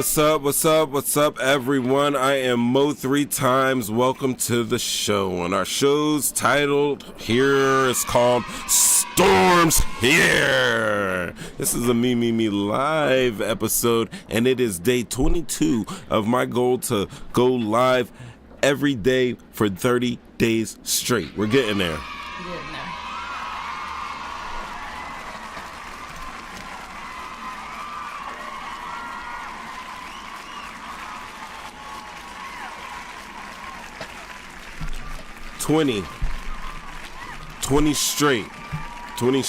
What's up, everyone? I am Mo 3Times. Welcome to the show. And our show's titled here is called Storms Here. This is a Me live episode, and it is day 22 of my goal to go live every day for 30 days straight. We're getting there. Getting there. 20 straight 20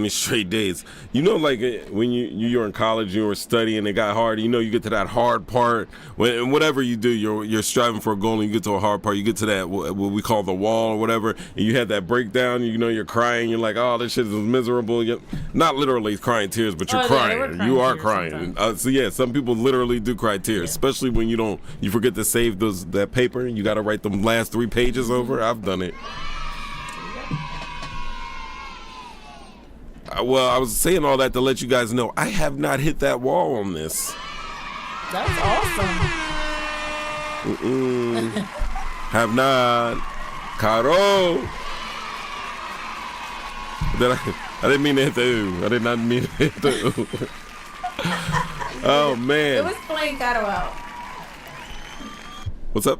straight days. You know, like when you were in college, you were studying, it got hard. You know, you get to that hard part. When whatever you do, you're striving for a goal, and you get to a hard part. You get to that what we call the wall or whatever, and you had that breakdown. You know, you're crying. You're like, oh, this shit is miserable. You're not literally crying tears, but you're crying. You are crying. So yeah, some people literally do cry tears, especially when you forget to save that paper. You got to write them last 3 pages over. I've done it. Well, I was saying all that to let you guys know I have not hit that wall on this. That's awesome. Have not. Caro. I didn't mean to hit the ooh. I did not mean to hit the ooh. Oh, man. It was playing Caro out. What's up?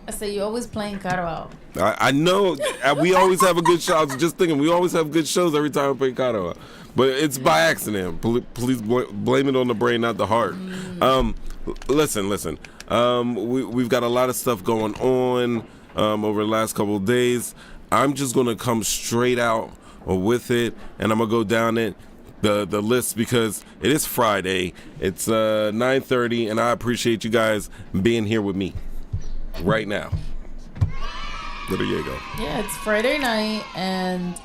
I said, you always playing Caro out. I know. We always have a good show. I was just thinking, we always have good shows every time we play Caro. But it's by accident. Please blame it on the brain, not the heart. Listen. We've got a lot of stuff going on over the last couple of days. I'm just going to come straight out with it, and I'm going to go down it. The list, because it is Friday. It's 9:30, and I appreciate you guys being here with me right now. There you go. Yeah, it's Friday night, and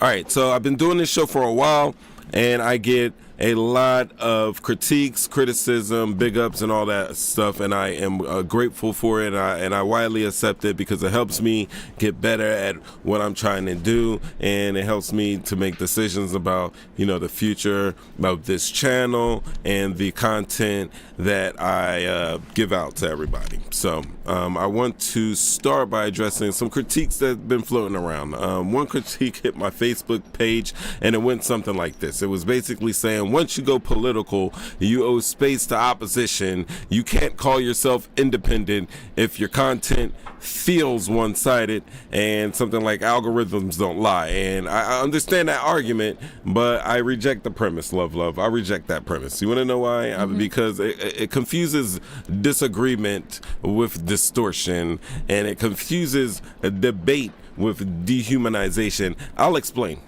all right, so I've been doing this show for a while, and I get a lot of critiques, criticism, big ups, and all that stuff, and I am grateful for it, and I widely accept it because it helps me get better at what I'm trying to do, and it helps me to make decisions about, the future of this channel and the content that I give out to everybody. So I want to start by addressing some critiques that have been floating around. One critique hit my Facebook page, and it went something like this. It was basically saying, once you go political, you owe space to opposition. You can't call yourself independent if your content feels one-sided, and something like algorithms don't lie. And I understand that argument, but I reject the premise, love. I reject that premise. You want to know why? Because it confuses disagreement with distortion, and it confuses a debate with dehumanization. I'll explain.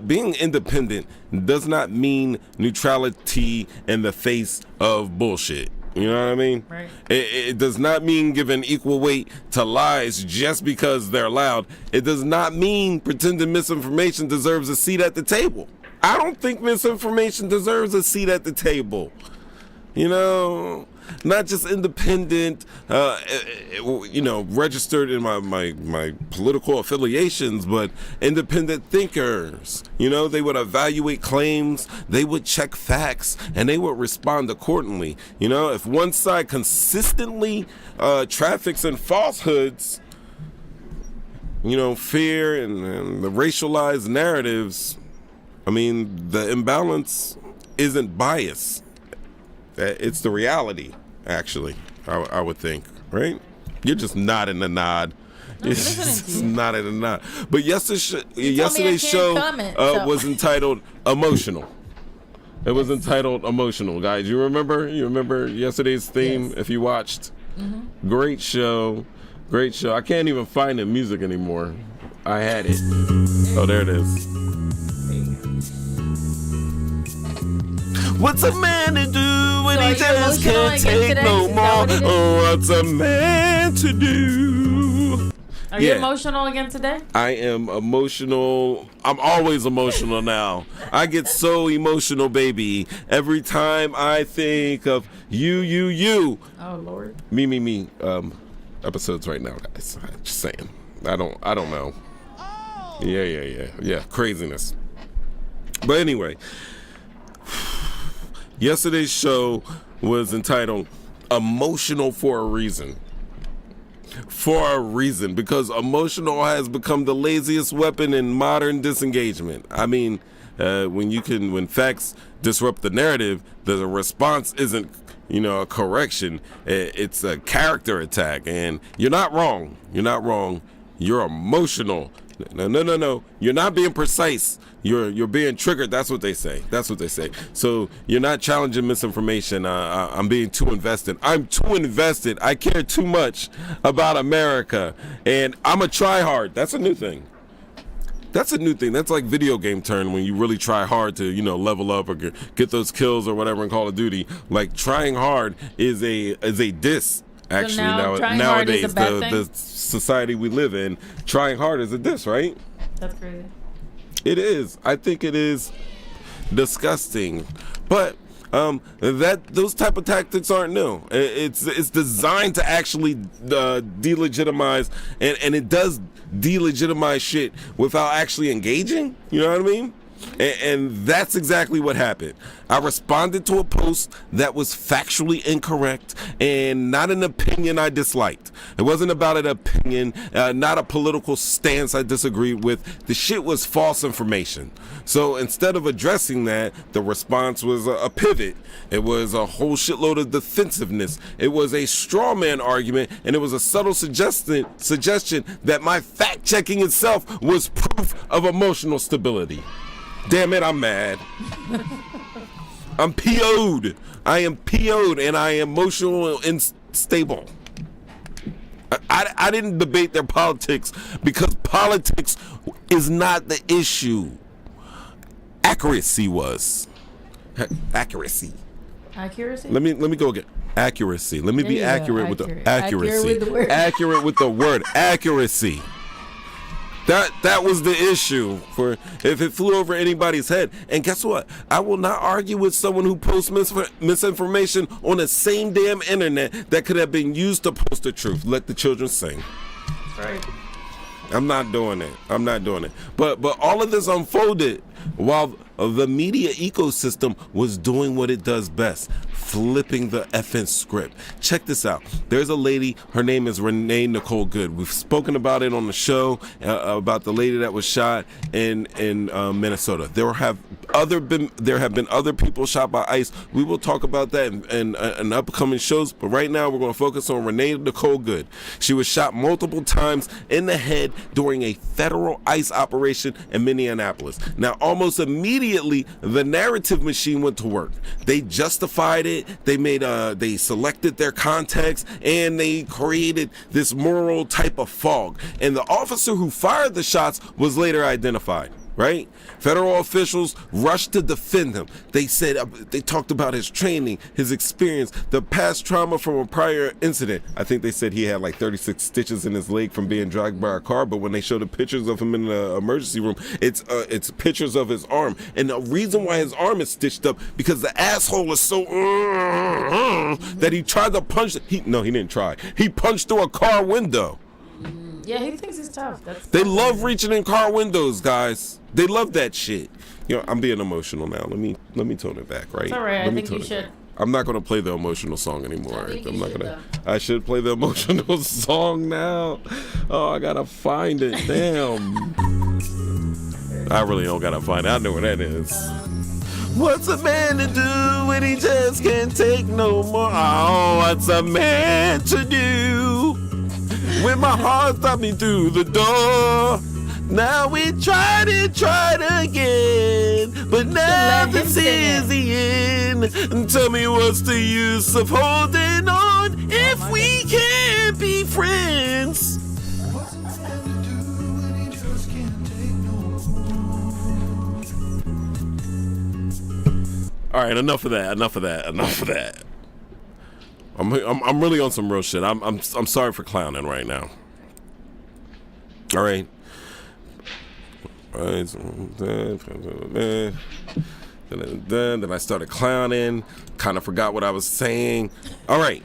Being independent does not mean neutrality in the face of bullshit. You know what I mean? Right. It does not mean giving equal weight to lies just because they're loud. It does not mean pretending misinformation deserves a seat at the table. I don't think misinformation deserves a seat at the table. Not just independent, registered in my political affiliations, but independent thinkers. They would evaluate claims, they would check facts, and they would respond accordingly. If one side consistently traffics in falsehoods, fear and the racialized narratives, the imbalance isn't bias. It's the reality, actually, I would think, right? You're just nodding a nod. No, it's just nodding a nod. But yesterday's show was entitled Emotional. It was entitled Emotional, guys. You remember yesterday's theme? Yes. If you watched? Mm-hmm. Great show. I can't even find the music anymore. I had it. Oh, there it is. What's a man to do when he just can't take no more? Oh, what's a man to do? Are you emotional again today? I am emotional. I'm always emotional now. I get so emotional, baby. Every time I think of you. Oh, Lord. Me. Episodes right now, guys. Just saying. I don't know. Yeah. Craziness. But anyway. Yesterday's show was entitled Emotional for a Reason. For a reason, because emotional has become the laziest weapon in modern disengagement. I mean, when facts disrupt the narrative, the response isn't, a correction. It's a character attack, and you're not wrong. You're not wrong. You're emotional. No. You're not being precise. You're being triggered. That's what they say. So you're not challenging misinformation. I'm being too invested. I'm too invested. I care too much about America, and I'm a tryhard. That's a new thing. That's like video game term when you really try hard to, level up or get those kills or whatever in Call of Duty. Like, trying hard is a diss. Actually, so nowadays, the society we live in, trying hard is a diss, right? That's crazy. It is. I think it is disgusting. But those type of tactics aren't new. It's designed to actually delegitimize, and it does delegitimize shit without actually engaging. You know what I mean? And that's exactly what happened. I responded to a post that was factually incorrect and not an opinion I disliked. It wasn't about an opinion, not a political stance I disagreed with. The shit was false information. So instead of addressing that, the response was a pivot. It was a whole shitload of defensiveness. It was a straw man argument, and it was a subtle suggestion that my fact checking itself was proof of emotional stability. Damn it, I'm mad. I'm PO'd. I am PO'd, and I am emotional and stable. I didn't debate their politics because politics is not the issue. Accuracy was. Accuracy. Let me go again. Accuracy. Let me be accurate with the accuracy. Accurate with the word accuracy. That was the issue for if it flew over anybody's head. And guess what? I will not argue with someone who posts misinformation on the same damn internet that could have been used to post the truth. Let the children sing. Right. I'm not doing it. But all of this unfolded while the media ecosystem was doing what it does best, flipping the effing script. Check this out. There's a lady, her name is Renee Nicole Good. We've spoken about it on the show, about the lady that was shot in Minnesota. There have been other people shot by ICE. We will talk about that in upcoming shows, but right now we're going to focus on Renee Nicole Good. She was shot multiple times in the head during a federal ICE operation in Minneapolis. Now, almost immediately, the narrative machine went to work. They justified it. They selected their context, and they created this moral type of fog. And the officer who fired the shots was later identified. Right? Federal officials rushed to defend him. They said they talked about his training, his experience, the past trauma from a prior incident. I think they said he had like 36 stitches in his leg from being dragged by a car. But when they showed the pictures of him in the emergency room, it's pictures of his arm. And the reason why his arm is stitched up because the asshole is so that he tried to punch. He didn't try. He punched through a car window. Yeah, he thinks he's tough. They love reaching in car windows, guys. They love that shit. I'm being emotional now. Let me tone it back, right? It's all right. I think you should. I'm not gonna play the emotional song anymore. I should play the emotional song now. Oh, I gotta find it. Damn. I really don't gotta find it. I know where that is. What's a man to do when he just can't take no more? Oh, what's a man to do when my heart stopped me through the door? Now we tried again, but now this is the end. And tell me what's the use of holding on if we can't be friends? All right, enough of that. I'm really on some real shit. I'm sorry for clowning right now. All right. Then I started clowning, kind of forgot what I was saying. All right,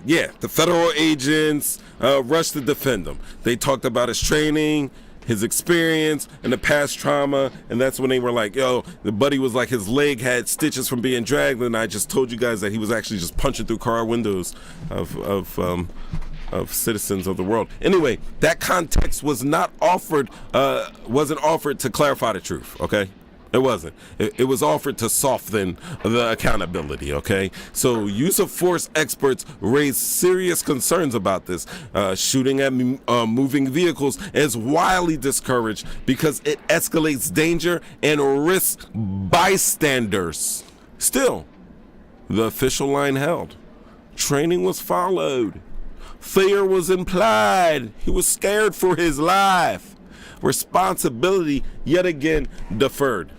yeah, the federal agents rushed to defend him. They talked about his training, his experience and the past trauma, and that's when they were like, yo, the buddy was like his leg had stitches from being dragged, and I just told you guys that he was actually just punching through car windows of citizens of the world. Anyway, that context was not offered, wasn't offered to clarify the truth, okay? It wasn't. It was offered to soften the accountability, okay? So use of force experts raised serious concerns about this. Shooting at moving vehicles is widely discouraged because it escalates danger and risks bystanders. Still, the official line held. Training was followed. Fear was implied. He was scared for his life. Responsibility yet again deferred.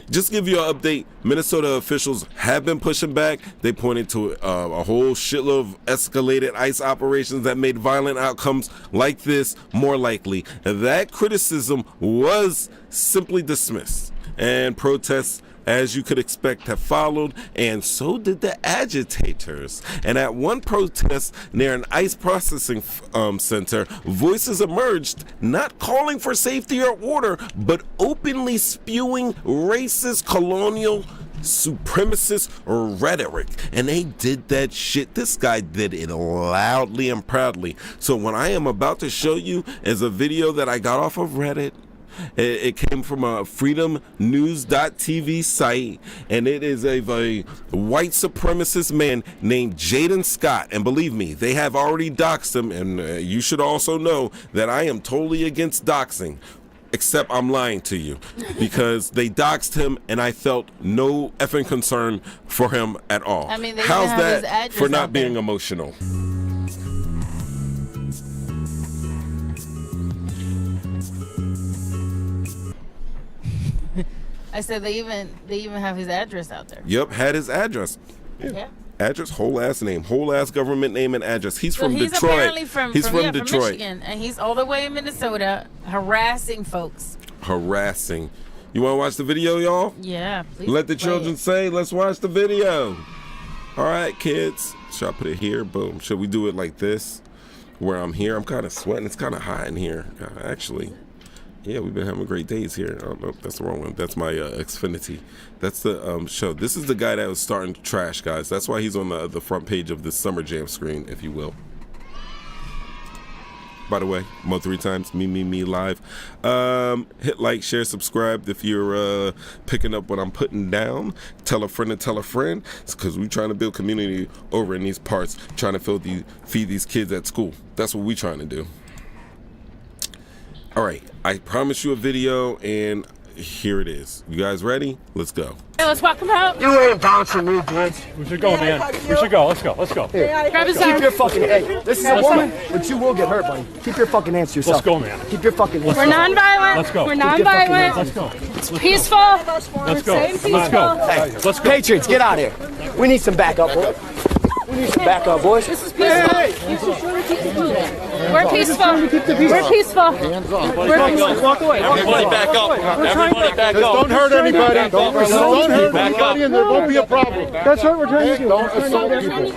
Just give you an update, Minnesota officials have been pushing back. They pointed to a whole shitload of escalated ICE operations that made violent outcomes like this more likely. That criticism was simply dismissed, and protests, as you could expect, have followed, and so did the agitators. And at one protest near an ICE processing center, voices emerged not calling for safety or order, but openly spewing racist, colonial, supremacist rhetoric. And they did that shit. This guy did it loudly and proudly. So what I am about to show you is a video that I got off of Reddit. It came from a freedomnews.tv site, and it is a white supremacist man named Jaden Scott. And believe me, they have already doxed him, and you should also know that I am totally against doxing. Except I'm lying to you, because they doxed him and I felt no effing concern for him at all. I mean, they how's even have his that address for not out there. being emotional? I said they even have his address out there. Yep, had his address. Yeah. Address, whole ass name, whole ass government name and address. He's from he's Detroit. Apparently from Detroit. Michigan, and he's all the way in Minnesota harassing folks. Harassing. You want to watch the video, y'all? Yeah, please. Let the play children it. say, let's watch the video. All right, kids. Should I put it here? Boom. Should we do it like this? Where I'm here? I'm kind of sweating. It's kind of hot in here, actually. Yeah, we've been having great days here. Oh, no, that's the wrong one. That's my Xfinity. That's the show. This is the guy that was starting to trash, guys. That's why he's on the front page of this Summer Jam screen, if you will. By the way, Mo 3Times, me live. Hit like, share, subscribe if you're picking up what I'm putting down. Tell a friend to tell a friend. It's because we're trying to build community over in these parts, trying to feed these kids at school. That's what we're trying to do. All right, I promised you a video, and here it is. You guys ready? Let's go. Hey, let's walk him out. You ain't bouncing me, bitch. We should go, man. We should go. Let's go. Let's go. Grab his Keep arm. your fucking hey. This is a woman, but you will get hurt, buddy. Keep your fucking hands to yourself. Let's go, man. Keep your fucking hands. We're non-violent. Let's go. We're Keep your non-violent. Let's go. Peaceful. Let's go. Staying peaceful. Let's go. Hey, Let's go. Patriots, get out of here. We need some backup, boys. We need some backup, boys. This is peaceful. We're peaceful. We're peaceful. Walk away. Everybody back up. Everybody back up. Don't hurt anybody. Don't hurt anybody, and there won't be a problem. That's what we're trying to do. Don't assault people.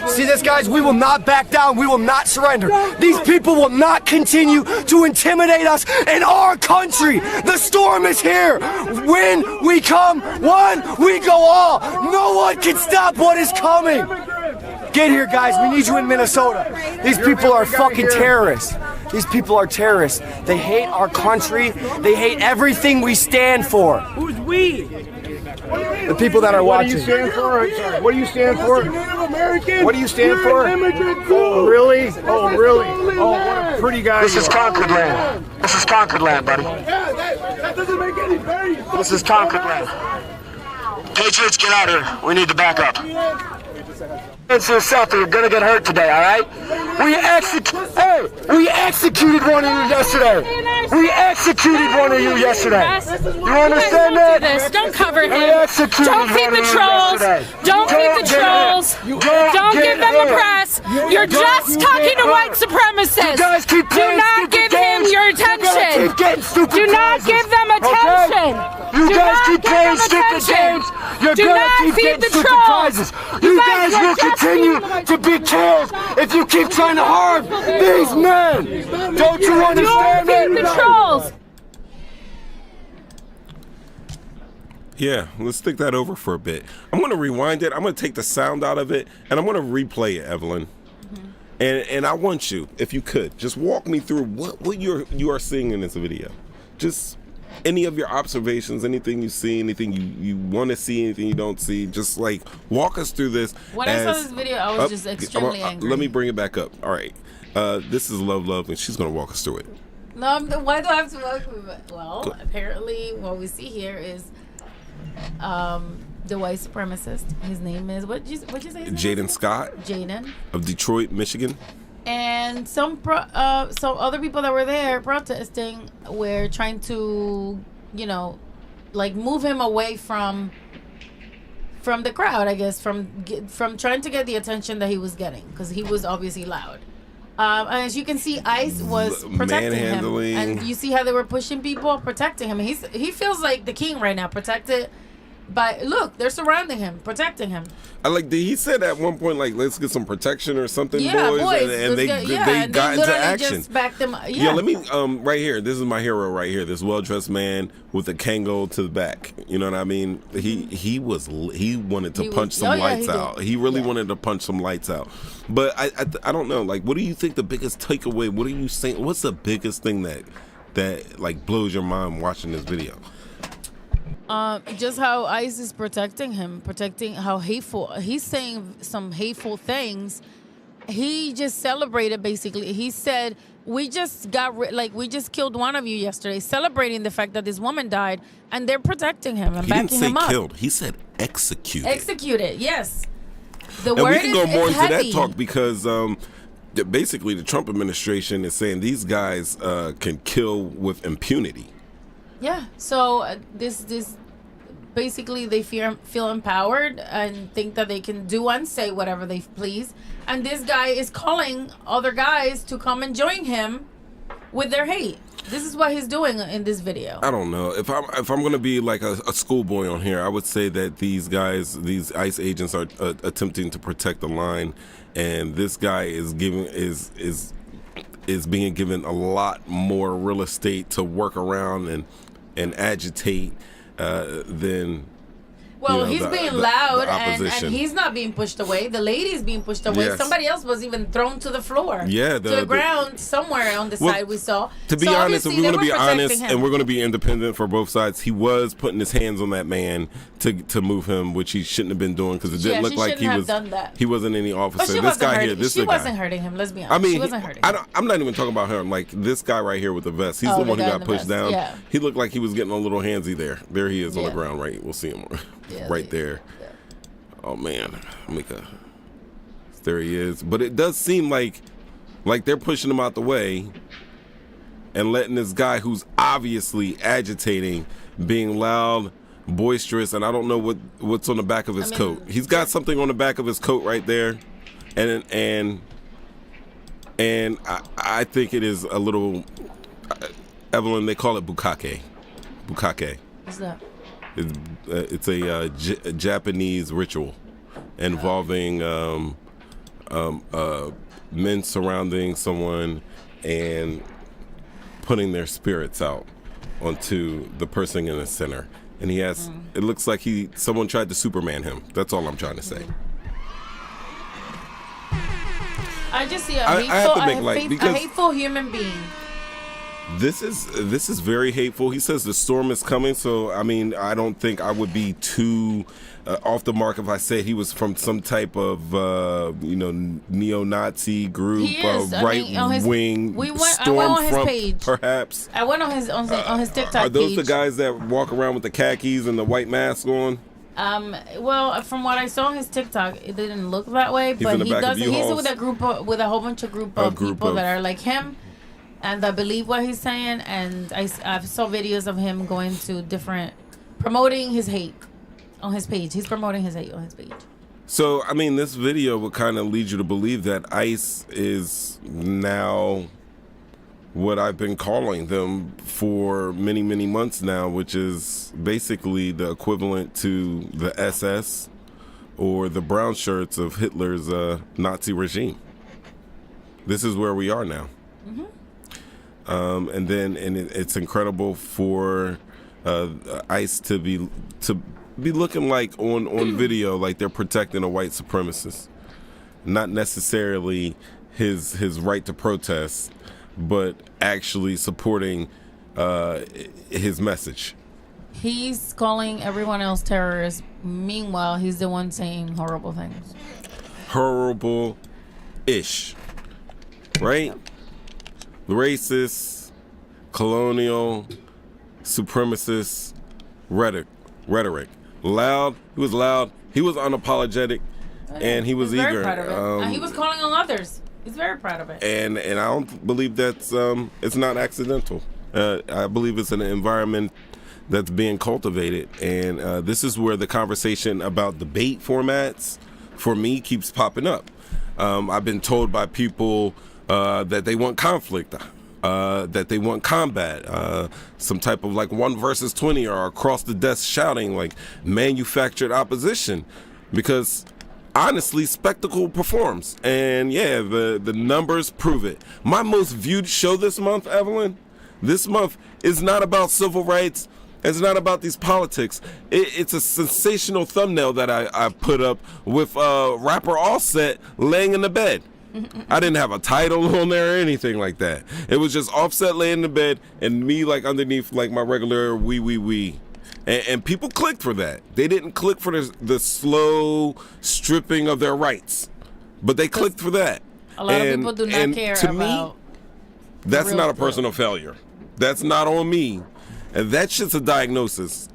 See this, guys? We will not back down. We will not surrender. These people will not continue to intimidate us in our country. The storm is here. When we come one, we go all. No one can stop what is coming. Get here, guys. We need you in Minnesota. These people are fucking terrorists. These people are terrorists. They hate our country. They hate everything we stand for. Who's we? The people that are What do watching. you stand for? What do you stand for? Native American. What do you stand You're for? an immigrant too. Oh, really? Oh, really? Oh, what a pretty guy. This you is are. Concord land. This is Concord land, buddy. Yeah, that doesn't make any very. This is Concord land. Patriots, get out here. We need to back up. Answer yourself or you're gonna get hurt today, alright? We executed one of you yesterday. We executed one of you yesterday. You understand that? Don't cover him. We executed Don't feed one the of you trolls. yesterday. Don't feed the trolls. Don't give them the press. You're just talking to white supremacists. You guys keep Do playing not stupid give him games. your You gotta attention. keep getting stupid Do not prizes. give them attention. You You Do guys not keep give playing them stupid attention. games. You're Do gonna not keep feed getting the stupid trolls. prizes. You You guys guys are will just continue feeding them to be killed if you keep trying to harm these men. Don't you understand Feed the it? trolls. Yeah, let's think that over for a bit. I'm going to rewind it. I'm going to take the sound out of it, and I'm going to replay it, Evelyn. And I want you, if you could, just walk me through what you are seeing in this video. Just any of your observations, anything you see, anything you want to see, anything you don't see. Just like walk us through this. When I saw this video, I was just extremely angry. Let me bring it back up. All right. This is Love, and she's going to walk us through it. No, why do I have to walk through it? Well, apparently what we see here is the white supremacist. His name is what'd you say? Jaden Scott Jaden of Detroit, Michigan. And some other people that were there protesting were trying to, like move him away from the crowd. I guess from trying to get the attention that he was getting because he was obviously loud. As you can see, ICE was protecting him, and you see how they were pushing people, protecting him. He feels like the king right now, protected by look. They're surrounding him, protecting him. I like he said at one point like let's get some protection or something, yeah, boys, and they got into action. Just backed them, yeah, let me right here. This is my hero right here. This well-dressed man with a Kango to the back. You know what I mean? He wanted to punch some lights out. He really wanted to punch some lights out. But I don't know. Like, what do you think the biggest takeaway? What are you saying? What's the biggest thing that like blows your mind watching this video? Just how ICE is protecting him, protecting how hateful. He's saying some hateful things. He just celebrated, basically. He said, we just killed one of you yesterday, celebrating the fact that this woman died, and they're protecting him and backing him up. He didn't say killed. He said executed. Executed, yes. The and word we can go more into heavy. that talk because basically the Trump administration is saying these guys can kill with impunity. Yeah, so this basically they feel empowered and think that they can do and say whatever they please. And this guy is calling other guys to come and join him with their hate. This is what he's doing in this video. I don't know. If I'm going to be like a schoolboy on here, I would say that these guys, these ICE agents are attempting to protect the line, and this guy is being given a lot more real estate to work around and agitate than. Well, he's being loud and he's not being pushed away. The lady's being pushed away. Yes. Somebody else was even thrown to the floor. Yeah, to the ground somewhere on the side we saw. To be honest, if we're going to be honest and we're going to be independent for both sides, he was putting his hands on that man to move him, which he shouldn't have been doing because it didn't look like he wasn't any officer. She wasn't hurting him. Let's be honest. I mean, she wasn't hurting him. I'm not even talking about her. Like this guy right here with the vest. He's the one who got pushed down. Yeah. He looked like he was getting a little handsy there. There he is on the ground. Right, we'll see him. Right there. Yeah. Oh man, there he is. But it does seem like they're pushing him out the way and letting this guy who's obviously agitating, being loud, boisterous, and I don't know what's on the back of his coat. He's got something on the back of his coat right there, and I think it is a little. Evelyn, they call it bukkake. Bukkake. What's that? It's a Japanese ritual involving men surrounding someone and putting their spirits out onto the person in the center. And he has, it looks like someone tried to Superman him. That's all I'm trying to say. I just see a hateful human being. This is very hateful. He says the storm is coming, so I mean, I don't think I would be too off the mark if I said he was from some type of neo-Nazi group, right-wing storm front, perhaps. I went on his TikTok page. Are those the guys that walk around with the khakis and the white mask on? Well, from what I saw on his TikTok, it didn't look that way, but he does. He's with a whole bunch of people that are like him. And I believe what he's saying, and I saw videos of him going to promoting his hate on his page. He's promoting his hate on his page. So, I mean, this video would kind of lead you to believe that ICE is now what I've been calling them for many, many months now, which is basically the equivalent to the SS or the brown shirts of Hitler's Nazi regime. This is where we are now. It's incredible for ICE to be looking like on video like they're protecting a white supremacist, not necessarily his right to protest, but actually supporting his message. He's calling everyone else terrorists. Meanwhile, he's the one saying horrible things. Horrible-ish, right? Racist, colonial, supremacist rhetoric. Loud. He was loud. He was unapologetic, and he was He's eager. very proud of it. And he was calling on others. He's very proud of it. And I don't believe that's it's not accidental. I believe it's an environment that's being cultivated, and this is where the conversation about debate formats for me keeps popping up. I've been told by people that they want conflict, that they want combat, some type of like 1 versus 20 or across the desk shouting, like manufactured opposition, because honestly, spectacle performs, and yeah, the numbers prove it. My most viewed show this month, Evelyn, this month is not about civil rights. It's not about these politics. It's a sensational thumbnail that I put up with rapper Offset laying in the bed. I didn't have a title on there or anything like that. It was just Offset laying in the bed and me like underneath like my regular wee. And people clicked for that. They didn't click for the slow stripping of their rights, but they clicked for that. A lot of people do not care to about. Me, that's not a personal failure. That's not on me. And that shit's a diagnosis.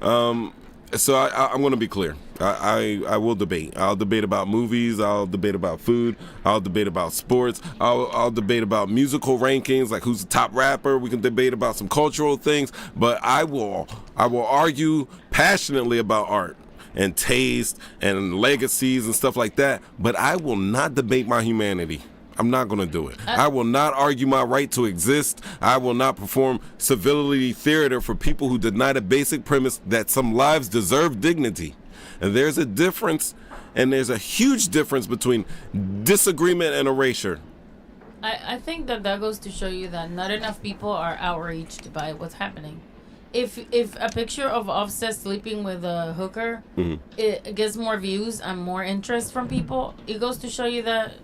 So I'm going to be clear. I will debate. I'll debate about movies. I'll debate about food. I'll debate about sports. I'll debate about musical rankings, like who's the top rapper. We can debate about some cultural things. But I will argue passionately about art and taste and legacies and stuff like that. But I will not debate my humanity. I'm not going to do it. I will not argue my right to exist. I will not perform civility theater for people who deny the basic premise that some lives deserve dignity. And there's a difference, and there's a huge difference between disagreement and erasure. I think that goes to show you that not enough people are outraged by what's happening. If a picture of Offset sleeping with a hooker, it gets more views and more interest from people, it goes to show you that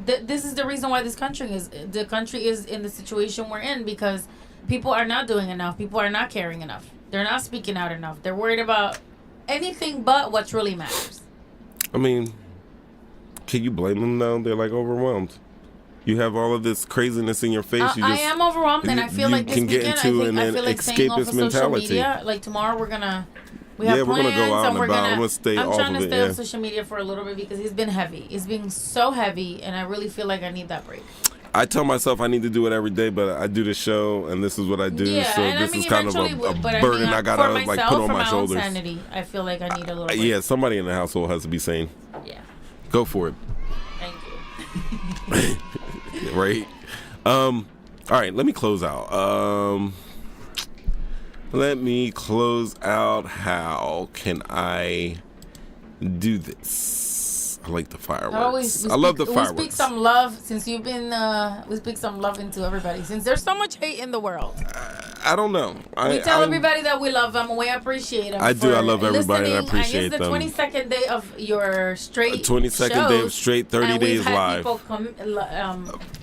this is the reason why the country is in the situation we're in, because people are not doing enough. People are not caring enough. They're not speaking out enough. They're worried about anything but what really matters. I mean, can you blame them now? They're like overwhelmed. You have all of this craziness in your face. I am overwhelmed, and I feel like this weekend, I feel like staying off of social media. Like tomorrow, we have plans, we're gonna go out and we're about. I'm gonna stay off of it. I'm trying to stay off social media for a little bit because it's been heavy. It's been so heavy, and I really feel like I need that break. I tell myself I need to do it every day, but I do the show, and this is what I do. Yeah, so and this is kind of a burden I gotta like put on my shoulders. Sanity, I feel like I need a little break. Yeah, somebody in the household has to be sane. Yeah. Go for it. Thank you. Right. All right. Let me close out. How can I do this? I like the fireworks. I love the fireworks. We speak some love since you've been. We speak some love into everybody since there's so much hate in the world. I don't know. We tell everybody that we love them. We appreciate them. I do. I love everybody and I appreciate them. And it's the 22nd day of your straight 22nd day of straight 30 days live.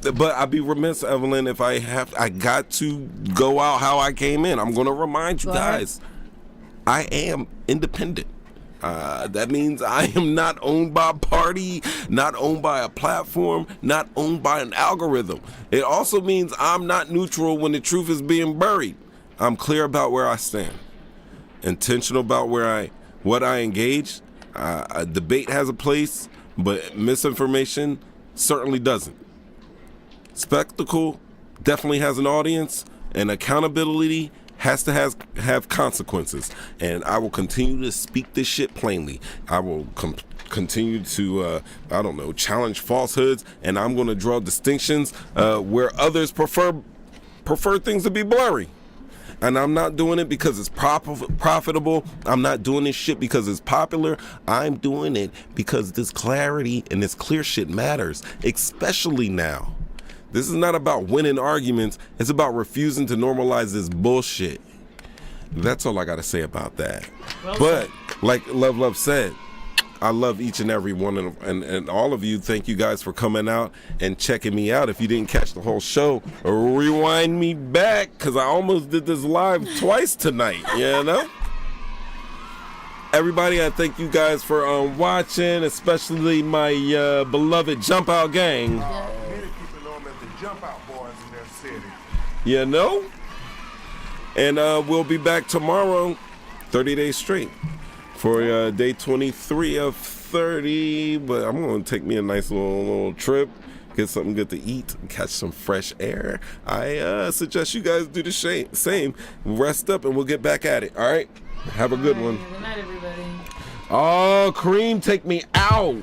But I'd be remiss, Evelyn, if I got to go out how I came in. I'm going to remind you guys, I am independent. That means I am not owned by a party, not owned by a platform, not owned by an algorithm. It also means I'm not neutral when the truth is being buried. I'm clear about where I stand, intentional about what I engage. A debate has a place, but misinformation certainly doesn't. Spectacle definitely has an audience, and accountability has to have consequences, and I will continue to speak this shit plainly. I will continue to, I don't know, challenge falsehoods, and I'm going to draw distinctions where others prefer things to be blurry. And I'm not doing it because it's profitable. I'm not doing this shit because it's popular. I'm doing it because this clarity and this clear shit matters, especially now. This is not about winning arguments. It's about refusing to normalize this bullshit. That's all I got to say about that. But like Love said, I love each and every one and all of you. Thank you guys for coming out and checking me out. If you didn't catch the whole show, rewind me back, because I almost did this live twice tonight, you know? Everybody, I thank you guys for watching, especially my beloved Jump Out gang. Many people know them as the Jump Out Boys in their city. You know? And we'll be back tomorrow, 30 days straight, for day 23 of 30. But I'm going to take me a nice little trip, get something good to eat, catch some fresh air. I suggest you guys do the same. Rest up, and we'll get back at it. All right? Have a good one. Good night, everybody. Oh, Cream, take me out.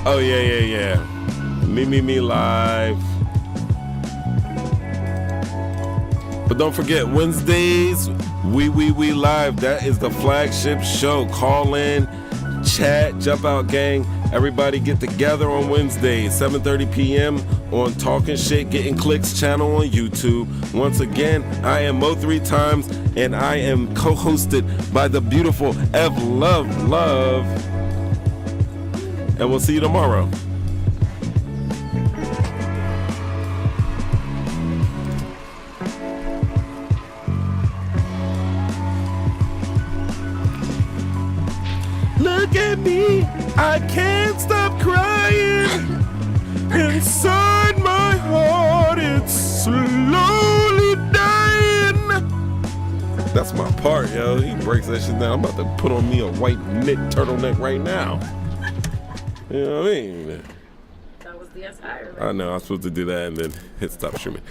Oh, yeah. Me live. But don't forget, Wednesdays, we live. That is the flagship show. Call in, chat, Jump Out Gang. Everybody get together on Wednesdays, 7:30 p.m. on Talking Shit, Getting Clicks channel on YouTube. Once again, I am Mo 3Times, and I am co-hosted by the beautiful F Love. And we'll see you tomorrow. Look at me, I can't stop crying. Inside my heart, it's slowly dying. That's my part, yo. He breaks that shit down. I'm about to put on me a white knit turtleneck right now. You know what I mean? That was the SI. I know, I'm supposed to do that and then hit stop streaming.